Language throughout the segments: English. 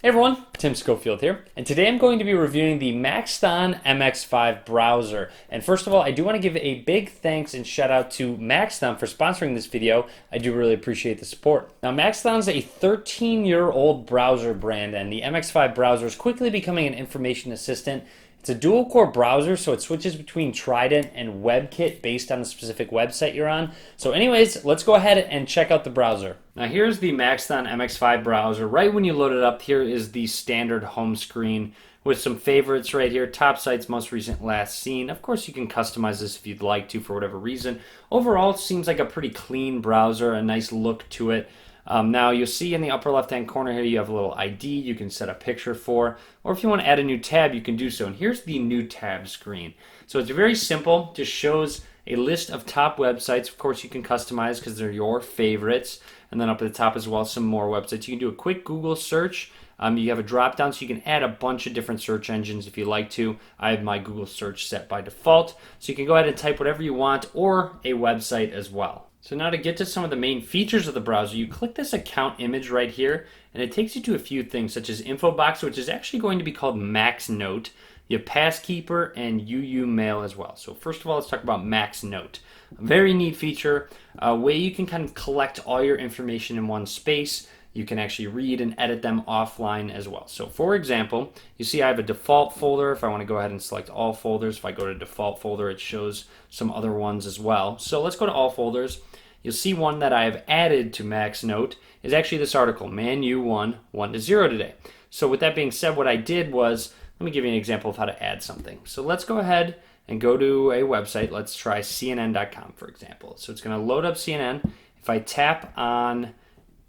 Hey everyone, Tim Schofield here, and today I'm going to be reviewing the Maxthon MX5 browser. And first of all, I do want to give a big thanks and shout out to Maxthon for sponsoring this video. I do really appreciate the support. Now, Maxthon's a 13-year-old browser brand, and the MX5 browser is quickly becoming an information assistant. It's a dual-core browser, so it switches between Trident and WebKit based on the specific website you're on. So anyways, let's go ahead and check out the browser. Now here's the Maxthon MX5 browser. Right when you load it up, here is the standard home screen with some favorites right here. Top sites, most recent, last seen. Of course, you can customize this if you'd like to for whatever reason. Overall, it seems like a pretty clean browser, a nice look to it. Now you'll see in the upper left hand corner here you have a little ID you can set a picture for, or if you want to add a new tab you can do so. And here's the new tab screen. So it's very simple, just shows a list of top websites. Of course you can customize because they're your favorites, and then up at the top as well some more websites. You can do a quick Google search. You have a drop down so you can add a bunch of different search engines if you like to. I have my Google search set by default, so you can go ahead and type whatever you want, or a website as well. So now to get to some of the main features of the browser, you click this account image right here, and it takes you to a few things such as info box, which is actually going to be called MaxNote. You have Passkeeper and UU Mail as well. So first of all, let's talk about MaxNote. A very neat feature, a way you can kind of collect all your information in one space. You can actually read and edit them offline as well. So for example, you see I have a default folder. If I want to go ahead and select all folders, if I go to default folder, it shows some other ones as well. So let's go to all folders. You'll see one that I have added to MaxNote is actually this article, Man U won 1-0 today. So with that being said, what I did was, let me give you an example of how to add something. So let's go ahead and go to a website. Let's try CNN.com, for example. So it's going to load up CNN. If I tap on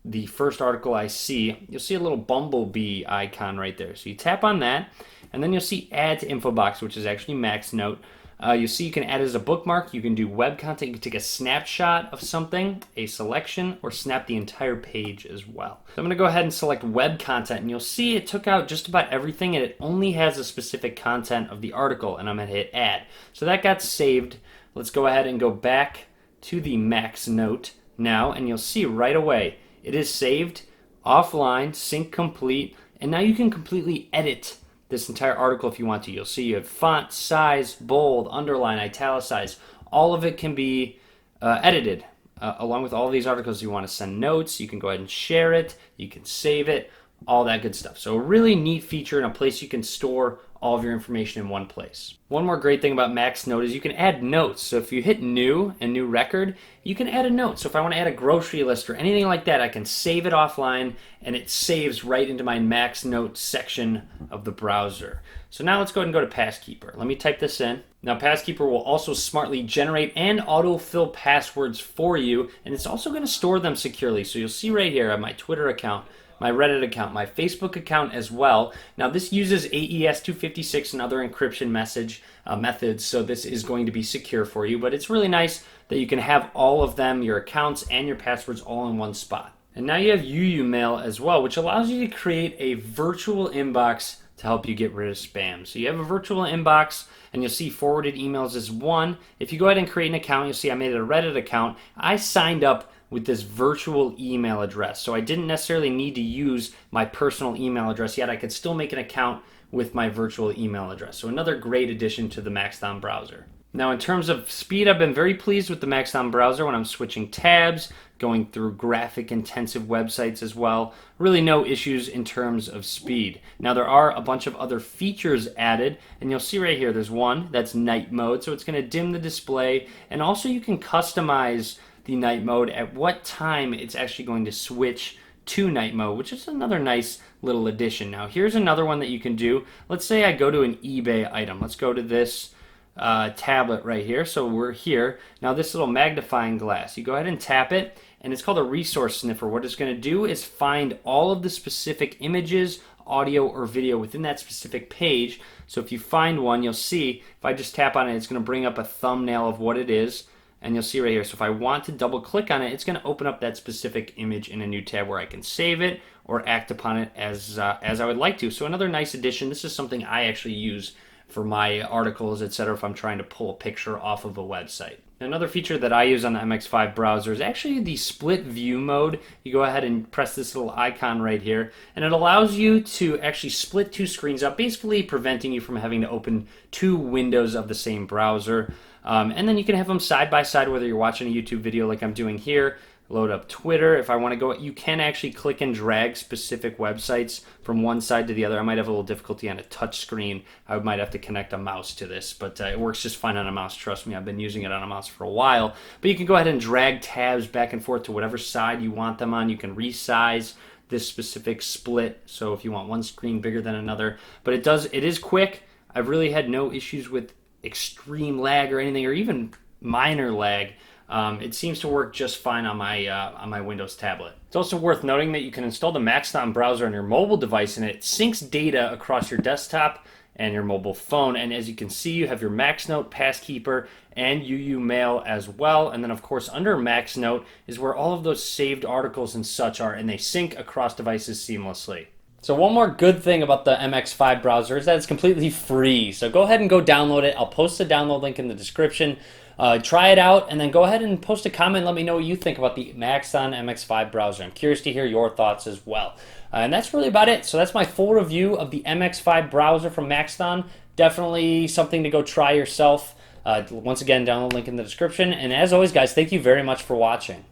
the first article I see, you'll see a little bumblebee icon right there. So you tap on that, and then you'll see add to info box, which is actually MaxNote. You see you can add as a bookmark, you can do web content, you can take a snapshot of something, a selection, or snap the entire page as well. So I'm going to go ahead and select web content, and you'll see it took out just about everything, and it only has a specific content of the article, and I'm going to hit add. So that got saved. Let's go ahead and go back to the MaxNote now, and you'll see right away it is saved, offline, sync complete, and now you can completely edit this entire article if you want to. You'll see you have font, size, bold, underline, italicize. All of it can be edited along with all of these articles. You want to send notes, you can go ahead and share it, you can save it, all that good stuff. So a really neat feature and a place you can store all of your information in one place. One more great thing about MaxNote is you can add notes. So if you hit new and new record, you can add a note. So if I want to add a grocery list or anything like that, I can save it offline and it saves right into my MaxNote section of the browser. So now let's go ahead and go to Passkeeper. Let me type this in. Now Passkeeper will also smartly generate and autofill passwords for you, and it's also going to store them securely. So you'll see right here I have my Twitter account, my Reddit account, my Facebook account as well. Now this uses AES-256 and other encryption methods, so this is going to be secure for you, but it's really nice that you can have all of them, your accounts and your passwords, all in one spot. And now you have UU Mail as well, which allows you to create a virtual inbox to help you get rid of spam. So you have a virtual inbox, and you'll see forwarded emails is one. If you go ahead and create an account, you'll see I made a Reddit account. I signed up with this virtual email address. So I didn't necessarily need to use my personal email address yet. I could still make an account with my virtual email address. So another great addition to the Maxthon browser. Now in terms of speed, I've been very pleased with the Maxthon browser when I'm switching tabs, going through graphic intensive websites as well. Really no issues in terms of speed. Now there are a bunch of other features added, and you'll see right here there's one that's night mode, so it's going to dim the display, and also you can customize the night mode at what time it's actually going to switch to night mode, which is another nice little addition. Now here's another one that you can do. Let's say I go to an eBay item. Let's go to this tablet right here. So we're here. Now this little magnifying glass, you go ahead and tap it, and it's called a resource sniffer. What it's going to do is find all of the specific images, audio, or video within that specific page. So if you find one, you'll see if I just tap on it, it's going to bring up a thumbnail of what it is. And you'll see right here, so if I want to double click on it, it's going to open up that specific image in a new tab where I can save it or act upon it as I would like to. So another nice addition. This is something I actually use for my articles, etc. if I'm trying to pull a picture off of a website. Another feature that I use on the MX5 browser is actually the split view mode. You go ahead and press this little icon right here, and it allows you to actually split two screens up, basically preventing you from having to open two windows of the same browser. And then you can have them side by side, whether you're watching a YouTube video like I'm doing here, load up Twitter. If I want to go, you can actually click and drag specific websites from one side to the other. I might have a little difficulty on a touch screen. I might have to connect a mouse to this, but it works just fine on a mouse. Trust me, I've been using it on a mouse for a while. But you can go ahead and drag tabs back and forth to whatever side you want them on. You can resize this specific split, so if you want one screen bigger than another. But it is quick. I've really had no issues with extreme lag or anything, or even minor lag. It seems to work just fine on my Windows tablet. It's also worth noting that you can install the Maxthon browser on your mobile device, and it syncs data across your desktop and your mobile phone. And as you can see, you have your MaxNote, Passkeeper, and UU Mail as well. And then, of course, under MaxNote is where all of those saved articles and such are, and they sync across devices seamlessly. So one more good thing about the MX5 browser is that it's completely free. So go ahead and go download it. I'll post the download link in the description. Try it out, and then go ahead and post a comment. Let me know what you think about the Maxthon MX5 browser. I'm curious to hear your thoughts as well. And that's really about it. So that's my full review of the MX5 browser from Maxthon. Definitely something to go try yourself. Once again, download link in the description. And as always, guys, thank you very much for watching.